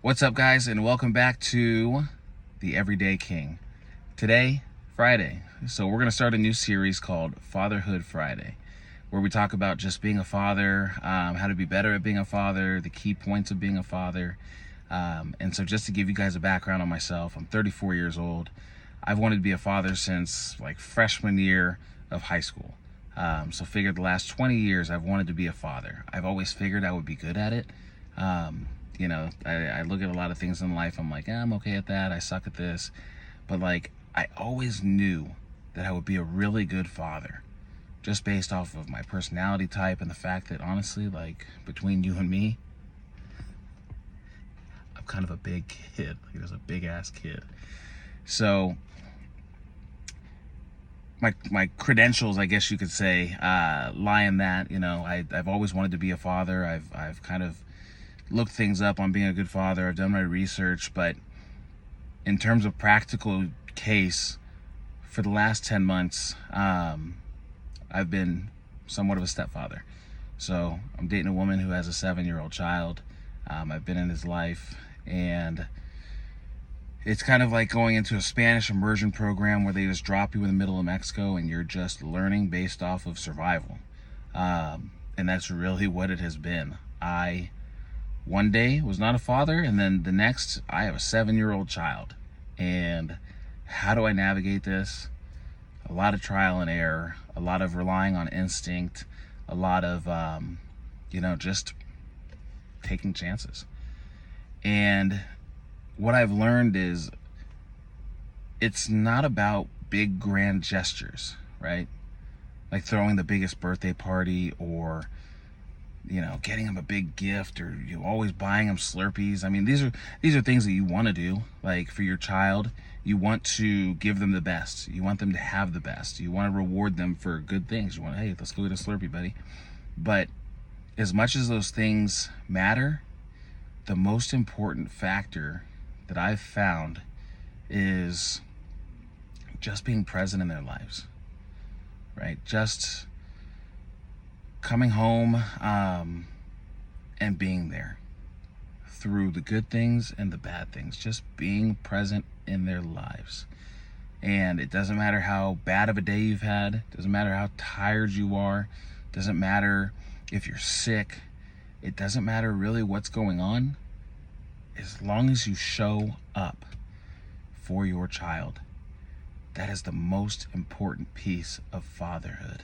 What's up, guys, and welcome back to the Everyday King. Today, Friday, so we're going to start a new series called Fatherhood Friday, where we talk about just being a father, how to be better at being a father, the key points of being a father. And so just to give you guys a background on myself, I'm 34 years old. I've wanted to be a father since like freshman year of high school. So figured the last 20 years I've wanted to be a father. I've always figured I would be good at it. I look at a lot of things in life. I'm like, I'm okay at that. I suck at this. But like, I always knew that I would be a really good father just based off of my personality type and the fact that honestly, like between you and me, I'm kind of a big kid. Like, there's a big ass kid. So my credentials, I guess you could say, lie in that. I've always wanted to be a father. I've kind of looked things up on being a good father. I've done my research, but in terms of practical case, for the last 10 months, I've been somewhat of a stepfather. So I'm dating a woman who has a 7-year-old child. I've been in his life, and it's kind of like going into a Spanish immersion program where they just drop you in the middle of Mexico and you're just learning based off of survival. And that's really what it has been. One day was not a father, and then the next I have a 7-year-old child. And how do I navigate this? A lot of trial and error, a lot of relying on instinct, a lot of just taking chances. And what I've learned is it's not about big grand gestures, right? Like throwing the biggest birthday party, or getting them a big gift, or always buying them Slurpees. I mean, these are things that you want to do. Like for your child, you want to give them the best. You want them to have the best. You want to reward them for good things. You want, hey, let's go get a Slurpee, buddy. But as much as those things matter, the most important factor that I've found is just being present in their lives, right? Just coming home and being there through the good things and the bad things, just being present in their lives. And it doesn't matter how bad of a day you've had, doesn't matter how tired you are, doesn't matter if you're sick, it doesn't matter really what's going on, as long as you show up for your child. That is the most important piece of fatherhood.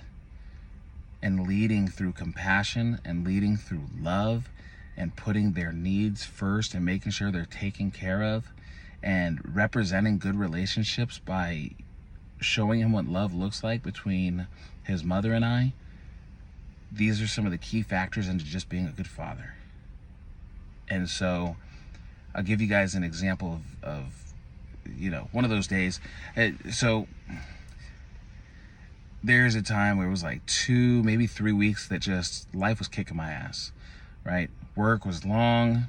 And leading through compassion and leading through love and putting their needs first and making sure they're taken care of and representing good relationships by showing him what love looks like between his mother and I. These are some of the key factors into just being a good father. And so I'll give you guys an example of one of those days. So there's a time where it was like 2, maybe 3 weeks that just life was kicking my ass, right? Work was long.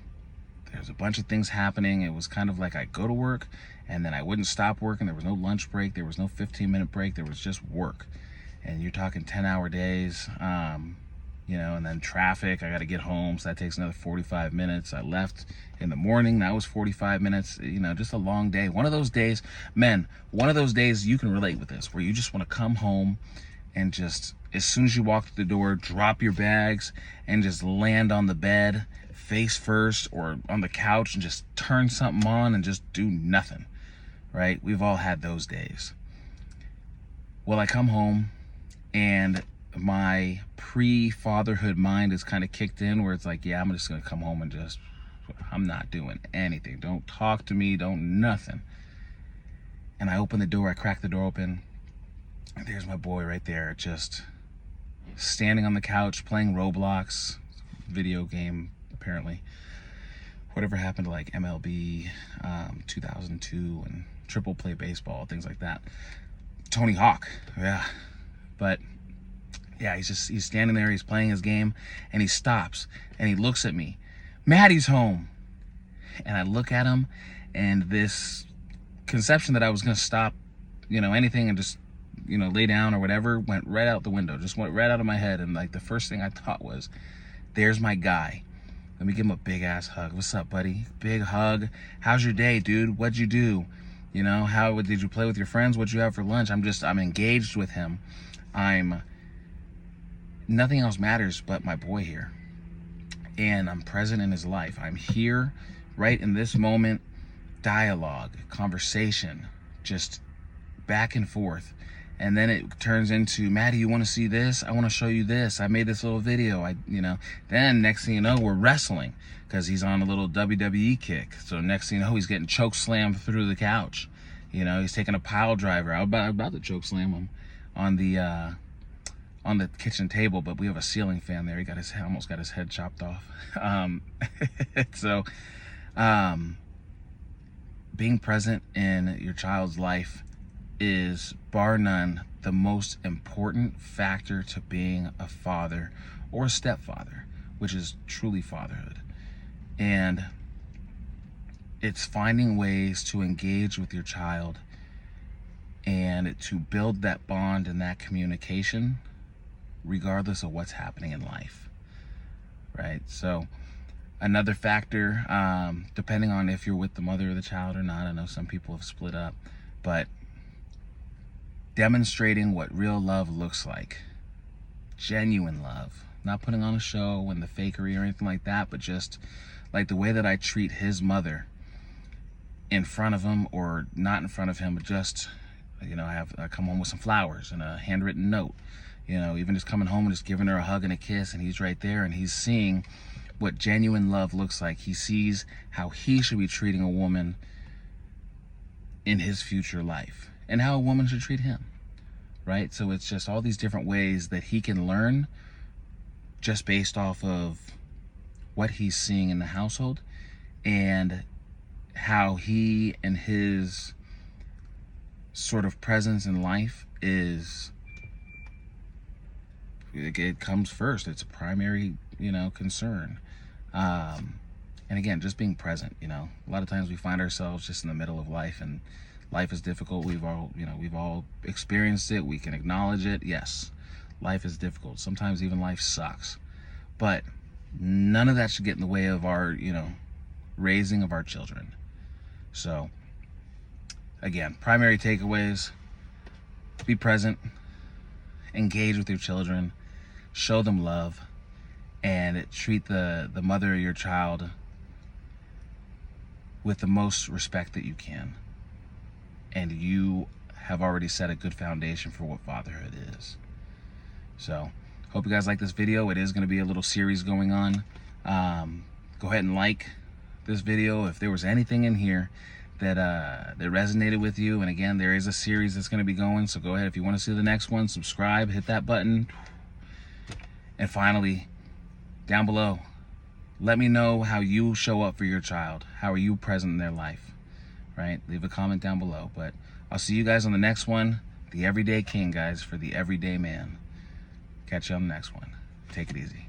There was a bunch of things happening. It was kind of like I'd go to work and then I wouldn't stop working. There was no lunch break. There was no 15-minute break. There was just work. And you're talking 10-hour days, and then traffic. I got to get home, so that takes another 45 minutes. I left in the morning. That was 45 minutes. Just a long day. One of those days, you can relate with this, where you just want to come home and just, as soon as you walk through the door, drop your bags and just land on the bed, face first, or on the couch, and just turn something on and just do nothing, right? We've all had those days. Well, I come home and my pre-fatherhood mind is kind of kicked in, where it's like, yeah, I'm just going to come home and I'm not doing anything. Don't talk to me, don't nothing. And I open the door, I crack the door open, and there's my boy right there, just standing on the couch playing Roblox, video game, apparently. Whatever happened to like MLB 2002 and triple play baseball, things like that. Tony Hawk, yeah. But yeah, he's standing there, he's playing his game, and he stops and he looks at me. Maddie's home. And I look at him, and this conception that I was going to stop, anything and just, lay down or whatever, went right out the window, just went right out of my head. And like the first thing I thought was, there's my guy. Let me give him a big ass hug. What's up, buddy? Big hug. How's your day, dude? What'd you do? You know, how did you play with your friends? What'd you have for lunch? I'm engaged with him. Nothing else matters but my boy here. And I'm present in his life. I'm here right in this moment. Dialogue, conversation, just back and forth. And then it turns into, Maddie, you want to see this? I want to show you this. I made this little video. Then next thing you know, we're wrestling because he's on a little WWE kick. So next thing you know, he's getting choke slammed through the couch. He's taking a pile driver. I'm about to choke slam him on the kitchen table, but we have a ceiling fan there. He almost got his head chopped off. Being present in your child's life is, bar none, the most important factor to being a father or a stepfather, which is truly fatherhood. And it's finding ways to engage with your child and to build that bond and that communication regardless of what's happening in life, right? So another factor, depending on if you're with the mother of the child or not, I know some people have split up, but demonstrating what real love looks like. Genuine love. Not putting on a show and the fakery or anything like that, but just like the way that I treat his mother in front of him or not in front of him, but just, I come home with some flowers and a handwritten note. Even just coming home and just giving her a hug and a kiss, and he's right there and he's seeing what genuine love looks like. He sees how he should be treating a woman in his future life and how a woman should treat him, right? So it's just all these different ways that he can learn just based off of what he's seeing in the household and how he and his sort of presence in life it comes first. It's a primary, concern. And again, just being present, a lot of times we find ourselves just in the middle of life, and life is difficult. We've all experienced it. We can acknowledge it. Yes, life is difficult. Sometimes even life sucks, but none of that should get in the way of our, raising of our children. So again, primary takeaways: be present, engage with your children, show them love, and treat the mother of your child with the most respect that you can. And you have already set a good foundation for what fatherhood is. So hope you guys like this video. It is going to be a little series going on. Go ahead and like this video if there was anything in here that resonated with you. And again, there is a series that's going to be going, so go ahead, if you want to see the next one, subscribe, hit that button. And finally, down below, let me know how you show up for your child. How are you present in their life, right? Leave a comment down below. But I'll see you guys on the next one. The Everyday King, guys, for the everyday man. Catch you on the next one. Take it easy.